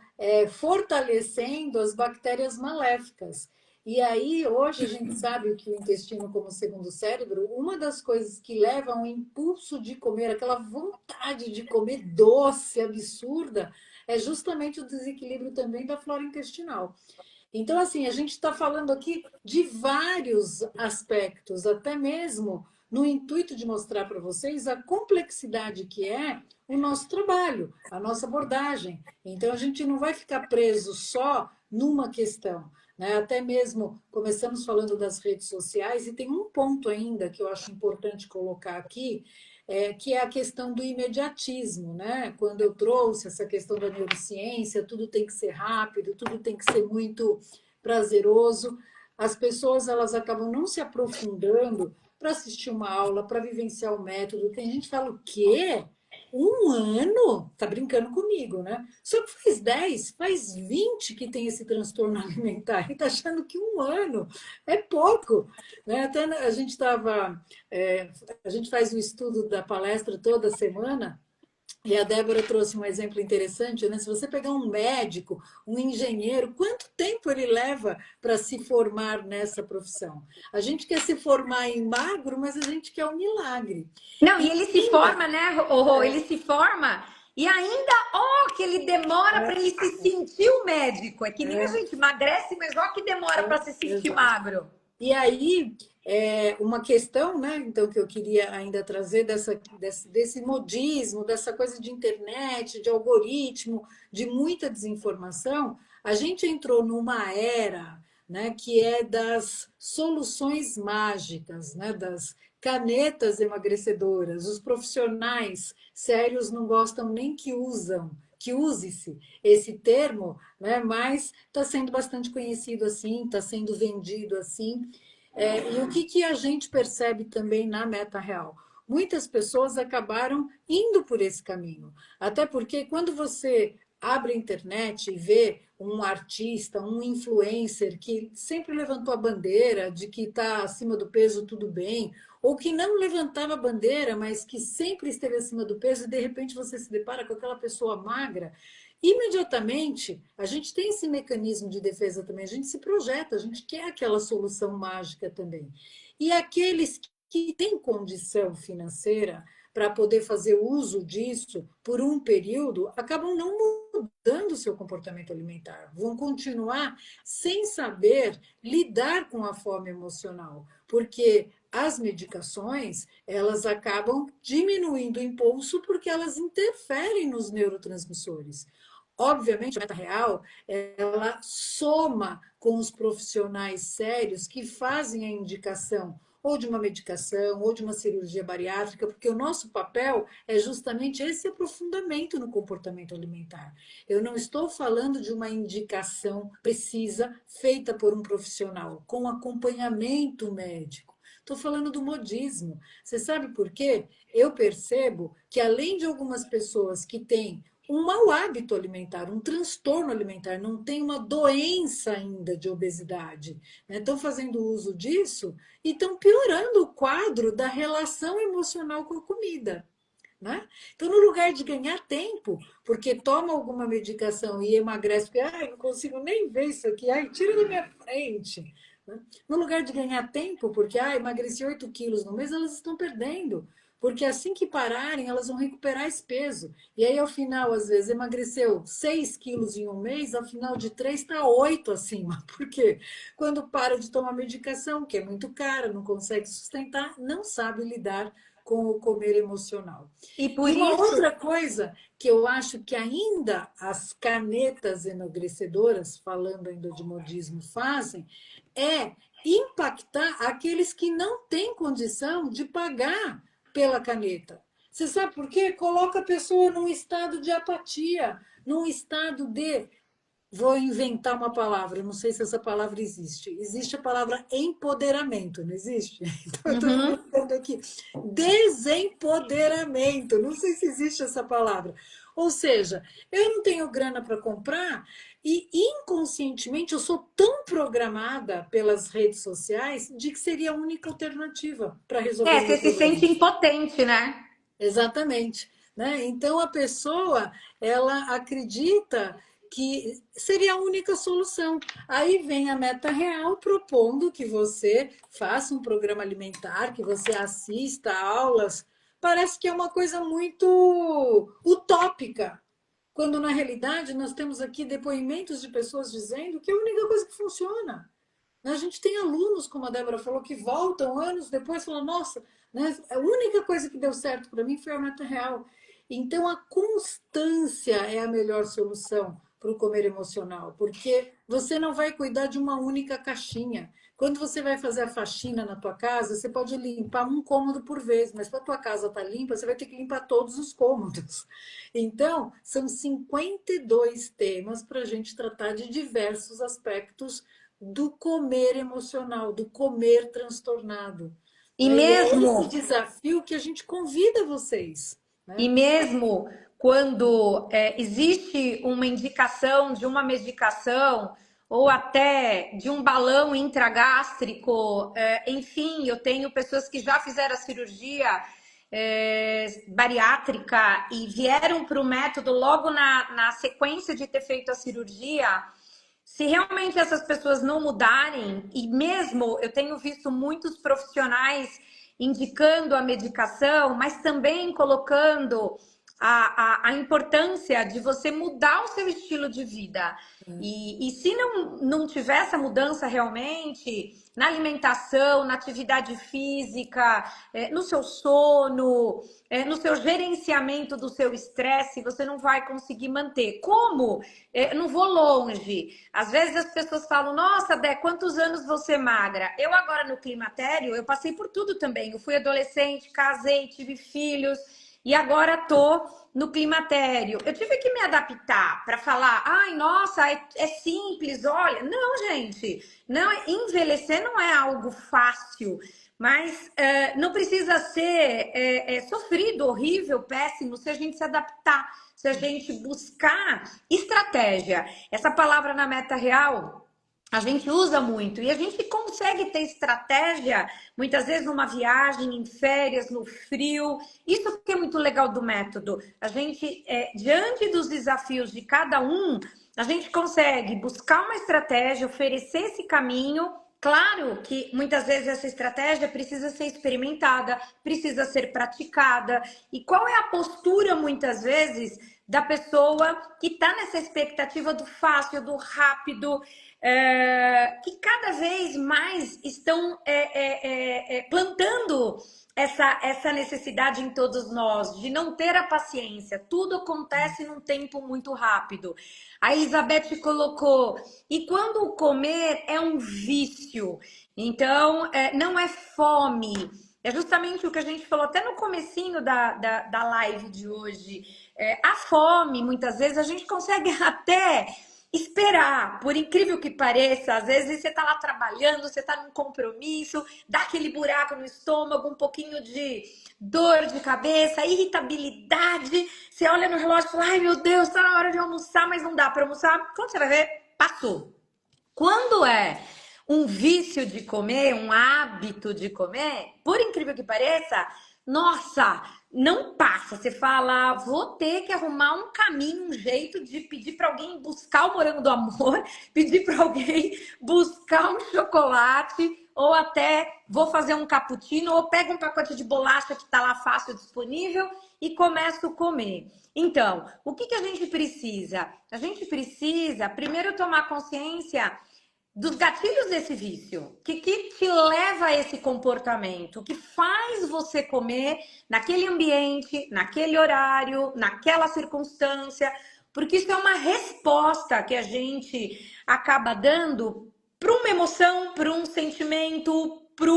fortalecendo as bactérias maléficas. E aí, hoje, a gente sabe que o intestino, como segundo cérebro, uma das coisas que leva a um impulso de comer, aquela vontade de comer doce, absurda, é justamente o desequilíbrio também da flora intestinal. Então, assim, a gente está falando aqui de vários aspectos, até mesmo no intuito de mostrar para vocês a complexidade que é o nosso trabalho, a nossa abordagem. Então, a gente não vai ficar preso só numa questão, né? Até mesmo começamos falando das redes sociais, e tem um ponto ainda que eu acho importante colocar aqui, que é a questão do imediatismo, né? Quando eu trouxe essa questão da neurociência, tudo tem que ser rápido, tudo tem que ser muito prazeroso. As pessoas elas acabam não se aprofundando para assistir uma aula, para vivenciar o método. Tem gente que fala, o quê? Um ano? Tá brincando comigo, né? Só que faz 10, faz 20 que tem esse transtorno alimentar e tá achando que um ano é pouco, né? Até a gente estava, a gente faz o estudo da palestra toda semana. E a Débora trouxe um exemplo interessante, né? Se você pegar um médico, um engenheiro, quanto tempo ele leva para se formar nessa profissão? A gente quer se formar em magro, mas a gente quer um milagre.
Não, e
E
ele se forma, né, Rô? Ele se forma e ainda, ó, que ele demora para ele se sentir o médico. É que nem a
é,
gente emagrece, mas ó que demora para se sentir
exato.
magro.
E aí, uma questão, né, então, que eu queria ainda trazer desse modismo, dessa coisa de internet, de algoritmo, de muita desinformação, a gente entrou numa era, né, que é das soluções mágicas, né, das canetas emagrecedoras. Os profissionais sérios não gostam nem que use-se esse termo, né, mas está sendo bastante conhecido assim, está sendo vendido assim. E o que a gente percebe também na Meta Real? Muitas pessoas acabaram indo por esse caminho. Até porque quando você abre a internet e vê um artista, um influencer que sempre levantou a bandeira de que está acima do peso, tudo bem, ou que não levantava a bandeira, mas que sempre esteve acima do peso, e de repente você se depara com aquela pessoa magra, imediatamente a gente tem esse mecanismo de defesa também, a gente se projeta, a gente quer aquela solução mágica também. E aqueles que têm condição financeira para poder fazer uso disso por um período, acabam não mudando o seu comportamento alimentar, vão continuar sem saber lidar com a fome emocional, porque as medicações, elas acabam diminuindo o impulso porque elas interferem nos neurotransmissores. Obviamente, a meta real, ela soma com os profissionais sérios que fazem a indicação ou de uma medicação, ou de uma cirurgia bariátrica, porque o nosso papel é justamente esse aprofundamento no comportamento alimentar. Eu não estou falando de uma indicação precisa, feita por um profissional, com acompanhamento médico. Estou falando do modismo. Você sabe por quê? Eu percebo que, além de algumas pessoas que têm um mau hábito alimentar, um transtorno alimentar, não tem uma doença ainda de obesidade, né? Estão fazendo uso disso e estão piorando o quadro da relação emocional com a comida. Né? Então, no lugar de ganhar tempo, porque toma alguma medicação e emagrece, porque não consigo nem ver isso aqui, tira da minha frente. Né? No lugar de ganhar tempo, porque emagreci 8 quilos no mês, elas estão perdendo. Porque assim que pararem, elas vão recuperar esse peso. E aí, ao final, às vezes, emagreceu 6 quilos em um mês, ao final de 3 está 8 acima. Por quê? Quando para de tomar medicação, que é muito cara, não consegue sustentar, não sabe lidar com o comer emocional.
E por
E uma
isso,
outra coisa que eu acho que ainda as canetas enobrecedoras, falando ainda de modismo, fazem, é impactar aqueles que não têm condição de pagar pela caneta. Você sabe por quê? Coloca a pessoa num estado de apatia, num estado de Vou inventar uma palavra, não sei se essa palavra existe. Existe a palavra empoderamento, não existe? Então, eu estou
Uhum.
inventando aqui. Desempoderamento, não sei se existe essa palavra. Ou seja, eu não tenho grana para comprar e inconscientemente eu sou tão programada pelas redes sociais de que seria a única alternativa para resolver
É,
o meu
você se sente
problema.
impotente, né?
Exatamente, né? Então a pessoa ela acredita que seria a única solução. Aí vem a Meta Real propondo que você faça um programa alimentar, que você assista a aulas. Parece que é uma coisa muito utópica, quando na realidade nós temos aqui depoimentos de pessoas dizendo que é a única coisa que funciona. A gente tem alunos, como a Débora falou, que voltam anos depois e falam, nossa, né, a única coisa que deu certo para mim foi a meta real. Então, a constância é a melhor solução para o comer emocional, porque você não vai cuidar de uma única caixinha. Quando você vai fazer a faxina na tua casa, você pode limpar um cômodo por vez, mas para a tua casa estar limpa, você vai ter que limpar todos os cômodos. Então, são 52 temas para a gente tratar de diversos aspectos do comer emocional, do comer transtornado.
E
Né? E é esse
mesmo
desafio que a gente convida vocês.
E
Né?
mesmo quando existe uma indicação de uma medicação ou até de um balão intragástrico, enfim, eu tenho pessoas que já fizeram a cirurgia bariátrica e vieram para o método logo na sequência de ter feito a cirurgia. Se realmente essas pessoas não mudarem, e mesmo eu tenho visto muitos profissionais indicando a medicação, mas também colocando a importância de você mudar o seu estilo de vida. E se não tiver essa mudança realmente na alimentação, na atividade física, no seu sono, no seu gerenciamento do seu estresse, você não vai conseguir manter. Como? Não vou longe. Às vezes as pessoas falam, nossa, Dé, quantos anos você é magra? Eu agora no climatério, eu passei por tudo também. Eu fui adolescente, casei, tive filhos e agora tô no climatério. Eu tive que me adaptar para falar, ai, nossa, é simples, olha. Não, gente, não, envelhecer não é algo fácil. Mas não precisa ser sofrido, horrível, péssimo, se a gente se adaptar, se a gente buscar estratégia. Essa palavra na meta real a gente usa muito e a gente consegue ter estratégia, muitas vezes numa viagem, em férias, no frio. Isso que é muito legal do método. A gente, diante dos desafios de cada um, a gente consegue buscar uma estratégia, oferecer esse caminho. Claro que muitas vezes essa estratégia precisa ser experimentada, precisa ser praticada. E qual é a postura, muitas vezes, da pessoa que está nessa expectativa do fácil, do rápido, que cada vez mais estão plantando essa necessidade em todos nós de não ter a paciência. Tudo acontece num tempo muito rápido. A Elizabeth colocou, e quando o comer é um vício, então não é fome. É justamente o que a gente falou até no comecinho da live de hoje. A fome, muitas vezes, a gente consegue até esperar, por incrível que pareça, às vezes você tá lá trabalhando, você tá num compromisso, dá aquele buraco no estômago, um pouquinho de dor de cabeça, irritabilidade, você olha no relógio e fala, ai meu Deus, tá na hora de almoçar, mas não dá para almoçar. Quando você vai ver, passou. Quando é um vício de comer, um hábito de comer, por incrível que pareça, nossa, não passa. Você fala, vou ter que arrumar um caminho, um jeito de pedir para alguém buscar o morango do amor, pedir para alguém buscar um chocolate, ou até vou fazer um cappuccino, ou pego um pacote de bolacha que está lá fácil disponível e começo a comer. Então, o que a gente precisa? A gente precisa primeiro tomar consciência dos gatilhos desse vício. O que te leva a esse comportamento? O que faz você comer naquele ambiente, naquele horário, naquela circunstância? Porque isso é uma resposta que a gente acaba dando para uma emoção, para um sentimento, para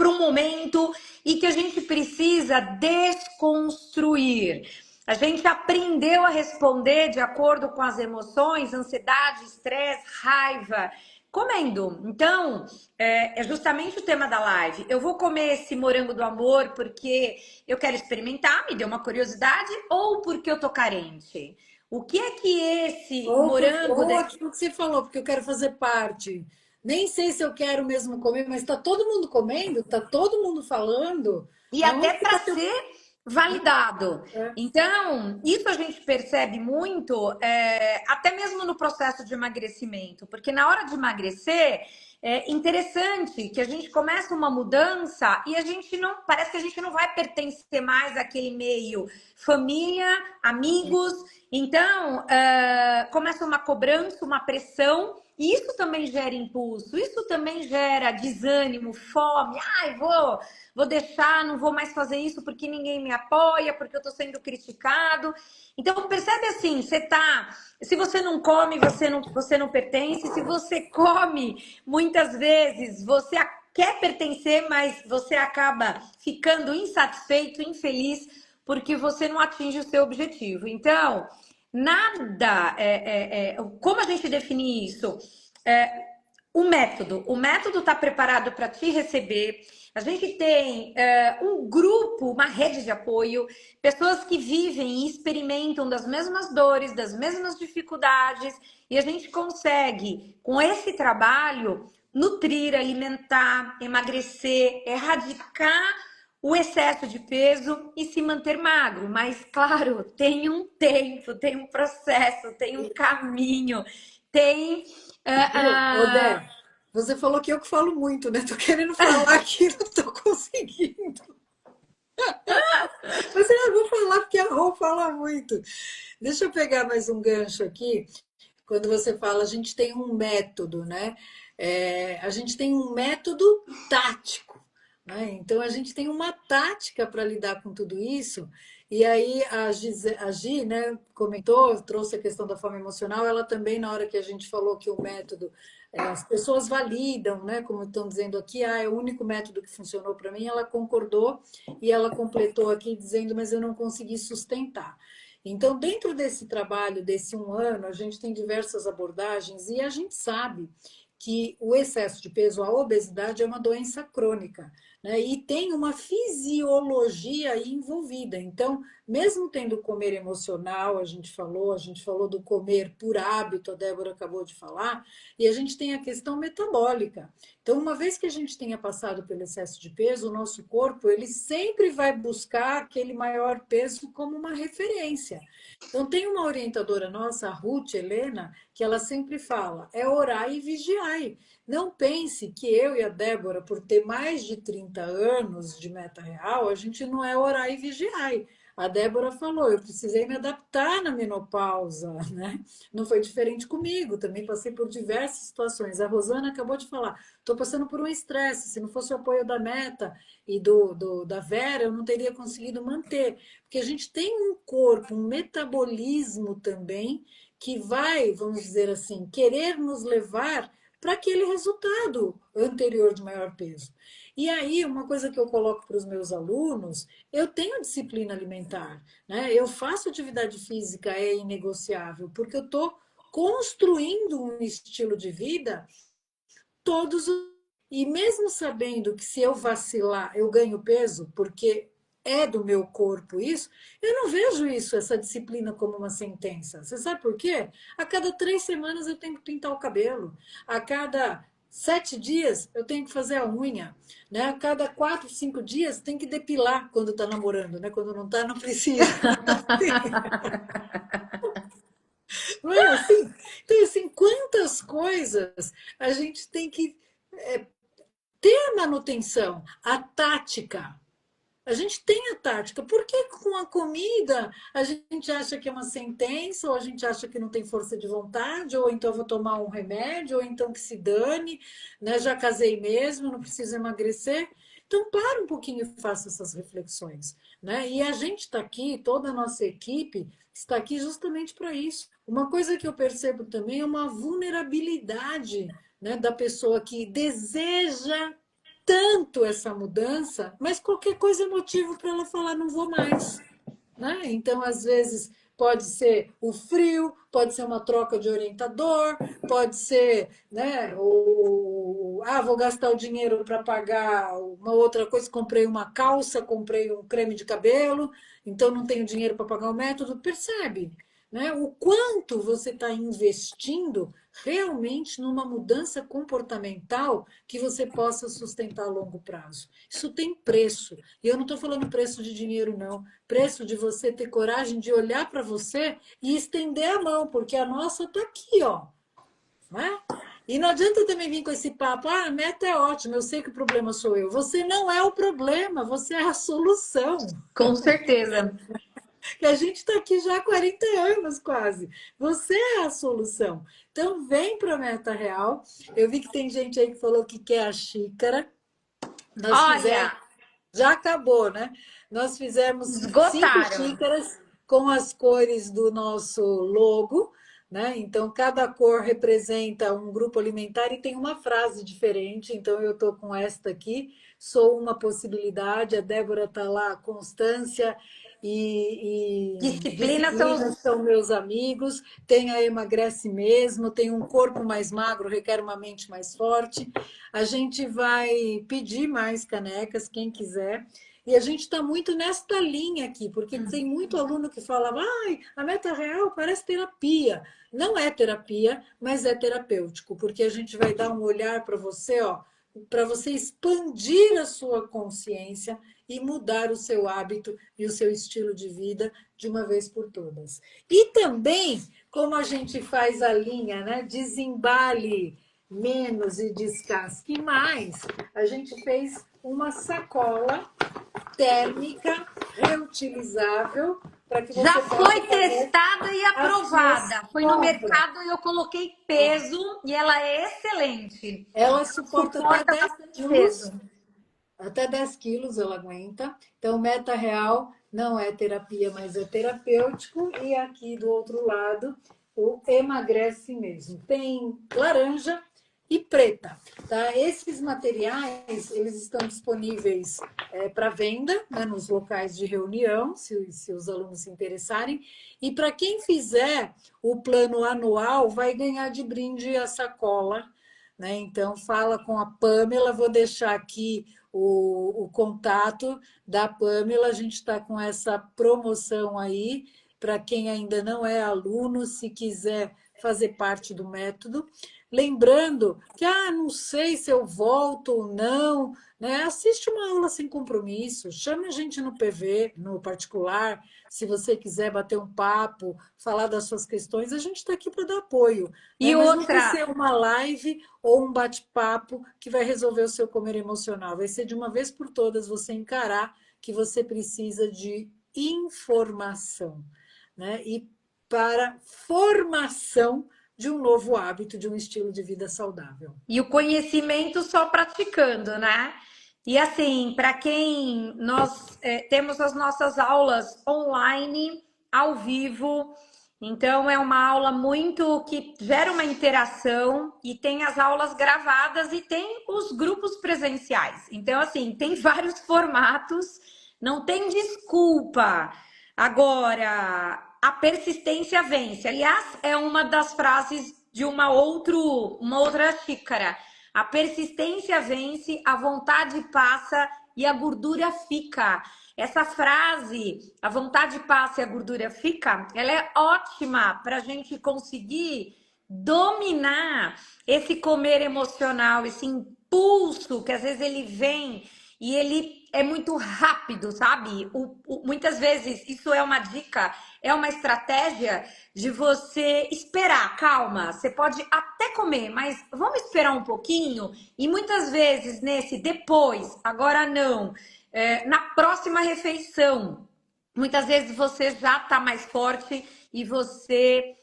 um momento e que a gente precisa desconstruir. A gente aprendeu a responder de acordo com as emoções, ansiedade, estresse, raiva, comendo. Então, é justamente o tema da live. Eu vou comer esse morango do amor porque eu quero experimentar, me deu uma curiosidade, ou porque eu tô carente? O que é que esse morango
Ou aquilo que você falou, porque eu quero fazer parte. Nem sei se eu quero mesmo comer, mas está todo mundo comendo, está todo mundo falando.
e até
Aonde que
para
está teu...
ser validado.
É,
Então, isso a gente percebe muito, até mesmo no processo de emagrecimento, porque na hora de emagrecer é interessante que a gente começa uma mudança e a gente não parece que a gente não vai pertencer mais àquele meio, família, amigos. Então, começa uma cobrança, uma pressão. E isso também gera impulso, isso também gera desânimo, fome. Ai, vou deixar, não vou mais fazer isso porque ninguém me apoia, porque eu estou sendo criticado. Então, percebe assim, se você não come, você não pertence. Se você come, muitas vezes você quer pertencer, mas você acaba ficando insatisfeito, infeliz, porque você não atinge o seu objetivo. Então, nada, como a gente define isso? O método está preparado para te receber. A gente tem um grupo, uma rede de apoio, pessoas que vivem e experimentam das mesmas dores, das mesmas dificuldades, e a gente consegue, com esse trabalho, nutrir, alimentar, emagrecer, erradicar o excesso de peso e se manter magro. Mas, claro, tem um tempo, tem um processo, tem um caminho, tem.
viu? Ô,
ah,
Dé, você falou que eu que falo muito, né? Tô querendo falar aqui, não tô conseguindo. Mas eu vou falar porque a Rô fala muito. Deixa eu pegar mais um gancho aqui. Quando você fala, a gente tem um método, né? A gente tem um método tático, né? Então, a gente tem uma tática para lidar com tudo isso. E aí, a Gi, né, comentou, trouxe a questão da fome emocional. Ela também, na hora que a gente falou que o método, as pessoas validam, né, como estão dizendo aqui, é o único método que funcionou para mim. Ela concordou e ela completou aqui dizendo, mas eu não consegui sustentar. Então, dentro desse trabalho, desse um ano, a gente tem diversas abordagens e a gente sabe que o excesso de peso, a obesidade, é uma doença crônica, né? E tem uma fisiologia aí envolvida. Então, mesmo tendo comer emocional, a gente falou do comer por hábito, a Débora acabou de falar, e a gente tem a questão metabólica. Então, uma vez que a gente tenha passado pelo excesso de peso, o nosso corpo, ele sempre vai buscar aquele maior peso como uma referência. Então, tem uma orientadora nossa, a Ruth Helena, que ela sempre fala, é orar e vigiar. Não pense que eu e a Débora, por ter mais de 30 anos de meta real, a gente não é orar e vigiar. A Débora falou, eu precisei me adaptar na menopausa, né? Não foi diferente comigo, também passei por diversas situações. A Rosana acabou de falar, estou passando por um estresse, se não fosse o apoio da Meta e da Vera, eu não teria conseguido manter. Porque a gente tem um corpo, um metabolismo também, que vai, vamos dizer assim, querer nos levar para aquele resultado anterior de maior peso. E aí, uma coisa que eu coloco para os meus alunos, eu tenho disciplina alimentar, né? Eu faço atividade física, é inegociável, porque eu estou construindo um estilo de vida todos os... E mesmo sabendo que se eu vacilar, eu ganho peso, porque é do meu corpo isso, eu não vejo isso, essa disciplina, como uma sentença. Você sabe por quê? A cada 3 semanas eu tenho que pintar o cabelo. A cada 7 dias eu tenho que fazer a unha. Né? A cada 4, 5 dias tem que depilar quando está namorando, né? Quando não está, não precisa. Não é assim? Então, assim, quantas coisas a gente tem que ter a manutenção, a tática. A gente tem a tática. Por que com a comida a gente acha que é uma sentença, ou a gente acha que não tem força de vontade, ou então eu vou tomar um remédio, ou então que se dane, né? Já casei mesmo, não preciso emagrecer. Então, para um pouquinho e faça essas reflexões. Né? E a gente está aqui, toda a nossa equipe está aqui justamente para isso. Uma coisa que eu percebo também é uma vulnerabilidade, né, da pessoa que deseja tanto essa mudança, mas qualquer coisa é motivo para ela falar, não vou mais. né? Então, às vezes, pode ser o frio, pode ser uma troca de orientador, pode ser, né, vou gastar o dinheiro para pagar uma outra coisa, comprei uma calça, comprei um creme de cabelo, então não tenho dinheiro para pagar o método, percebe? Né? O quanto você está investindo realmente numa mudança comportamental que você possa sustentar a longo prazo. Isso tem preço. E eu não estou falando preço de dinheiro, não. Preço de você ter coragem de olhar para você e estender a mão, porque a nossa está aqui, ó. Né? E não adianta também vir com esse papo, a meta é ótima, eu sei que o problema sou eu. Você não é o problema, você é a solução.
Com certeza.
E a gente está aqui já há 40 anos quase. Você é a solução. Então, vem para a Meta Real. Eu vi que tem gente aí que falou que quer a xícara. Nós fizemos,
Olha,
já acabou, né? Nós fizemos 5
esgotaram.
xícaras com as cores do nosso logo, né? Então, cada cor representa um grupo alimentar e tem uma frase diferente. Então, eu estou com esta aqui, sou uma possibilidade. A Débora está lá, Constância e
Disciplina são
Disciplina
os.
são meus amigos. Tem a Emagrece Mesmo, tem um corpo mais magro, requer uma mente mais forte. A gente vai pedir mais canecas, quem quiser. E a gente está muito nesta linha aqui, porque tem muito aluno que fala, ai, a Meta Real parece terapia. Não é terapia, mas é terapêutico, porque a gente vai dar um olhar para você, ó, para você expandir a sua consciência e mudar o seu hábito e o seu estilo de vida de uma vez por todas. E também, como a gente faz a linha, né? Desembale menos e descasque mais, a gente fez uma sacola térmica reutilizável para que
Já
você possa
foi
fazer
testada e
as suas
aprovada. Foi no
compras.
mercado e eu coloquei peso e ela é excelente.
Ela suporta até
Suporta
10
bastante
quilos.
peso.
Até 10 quilos ela aguenta. Então, Meta Real não é terapia, mas é terapêutico. E aqui do outro lado, o emagrece mesmo. Tem laranja e preta. Tá? Esses materiais eles estão disponíveis para venda, né, nos locais de reunião, se os alunos se interessarem. E para quem fizer o plano anual, vai ganhar de brinde a sacola. Né? Então, fala com a Pamela, vou deixar aqui o contato da Pamela. A gente está com essa promoção aí para quem ainda não é aluno, se quiser fazer parte do método. Lembrando que, não sei se eu volto ou não, né? Assiste uma aula sem compromisso, chame a gente no PV, no particular, se você quiser bater um papo, falar das suas questões, a gente está aqui para dar apoio, né?
E
Mas não vai
outra,
ser uma live ou um bate-papo que vai resolver o seu comer emocional. Vai ser de uma vez por todas você encarar que você precisa de informação, né? E para formação de um novo hábito, de um estilo de vida saudável.
e o conhecimento só praticando, né? E assim, para quem nós temos as nossas aulas online, ao vivo, então é uma aula muito que gera uma interação e tem as aulas gravadas e tem os grupos presenciais. Então, assim, tem vários formatos, não tem desculpa. Agora, a persistência vence. Aliás, é uma das frases de uma outra xícara. A persistência vence, a vontade passa e a gordura fica. Essa frase, a vontade passa e a gordura fica, ela é ótima para a gente conseguir dominar esse comer emocional, esse impulso que às vezes ele vem e ele é muito rápido, sabe? Muitas vezes isso é uma dica, é uma estratégia de você esperar, calma. Você pode até comer, mas vamos esperar um pouquinho. E muitas vezes nesse depois, agora não, na próxima refeição, muitas vezes você já está mais forte e você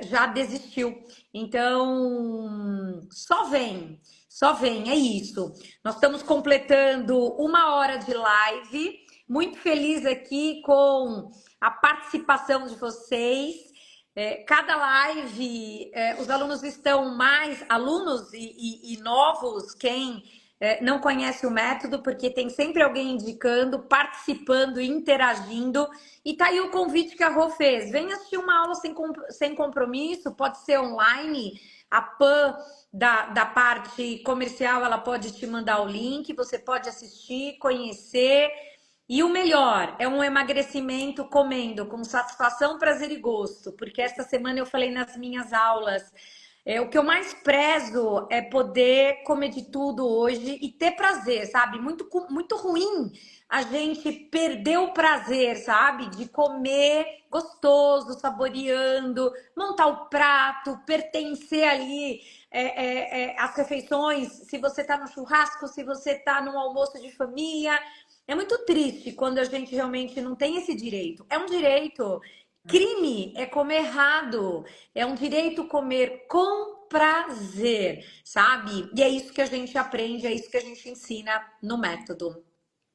já desistiu. Então, só vem, é isso. Nós estamos completando 1 hora de live. Muito feliz aqui com a participação de vocês. Cada live, os alunos estão mais, alunos e novos, quem não conhece o método, porque tem sempre alguém indicando, participando, interagindo. E tá aí o convite que a Rô fez. Vem assistir uma aula sem compromisso, pode ser online. A Pan da parte comercial, ela pode te mandar o link, você pode assistir, conhecer. E o melhor, é um emagrecimento comendo, com satisfação, prazer e gosto. Porque esta semana eu falei nas minhas aulas, o que eu mais prezo é poder comer de tudo hoje e ter prazer, sabe? Muito ruim a gente perder o prazer, sabe? De comer gostoso, saboreando, montar o prato, pertencer ali às refeições. Se você tá no churrasco, se você tá num almoço de família. É muito triste quando a gente realmente não tem esse direito. É um direito. Crime é comer errado. É um direito comer com prazer, sabe? E é isso que a gente aprende, é isso que a gente ensina no método.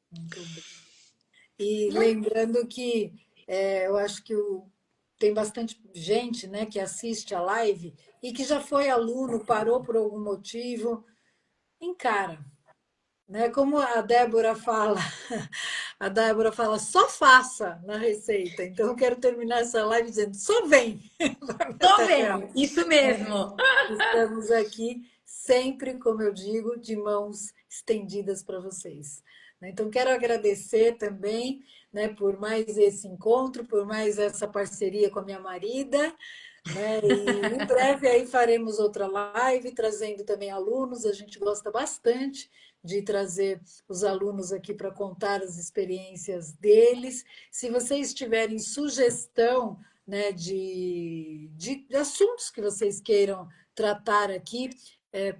Muito bom. E lembrando que eu acho que tem bastante gente, né, que assiste a live e que já foi aluno, parou por algum motivo, encara, né? Como a Débora fala, só faça na receita. Então eu quero terminar essa live dizendo, só vem para a
Tô
Meta Real.
bem, isso mesmo.
Estamos aqui sempre, como eu digo, de mãos estendidas para vocês. Então, quero agradecer também, né, por mais esse encontro, por mais essa parceria com a minha marida, né? E em breve aí faremos outra live, trazendo também alunos. A gente gosta bastante de trazer os alunos aqui para contar as experiências deles. Se vocês tiverem sugestão, né, de assuntos que vocês queiram tratar aqui,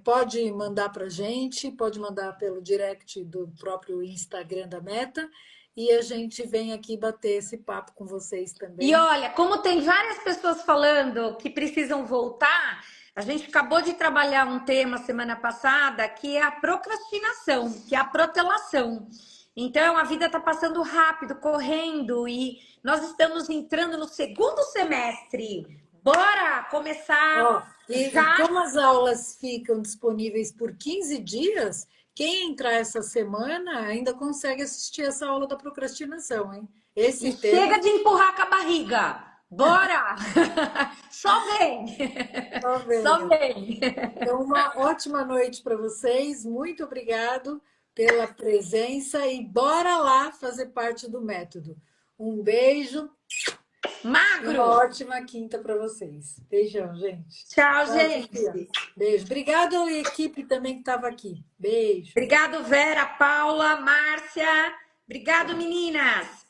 pode mandar para a gente, pode mandar pelo direct do próprio Instagram da Meta, e a gente vem aqui bater esse papo com vocês
E
também.
olha, como tem várias pessoas falando que precisam voltar, a gente acabou de trabalhar um tema semana passada que é a procrastinação, que é a protelação. Então, a vida está passando rápido, correndo, e nós estamos entrando no segundo semestre. Bora começar
Ó, e
já.
como as aulas ficam disponíveis por 15 dias, quem entrar essa semana ainda consegue assistir essa aula da procrastinação, hein?
E
Esse
chega
tema,
de empurrar com a barriga. Bora! Só vem!
só
Só
venha.
vem!
Então, uma ótima noite para vocês. Muito obrigado pela presença e bora lá fazer parte do método. Um beijo e uma
Magro!
ótima quinta para vocês. Beijão, gente.
Tchau,
Tchau,
gente!
Sofia. Beijo. Obrigado à equipe também que estava aqui. Beijo.
Obrigado, Vera, Paula, Márcia. Obrigado, meninas!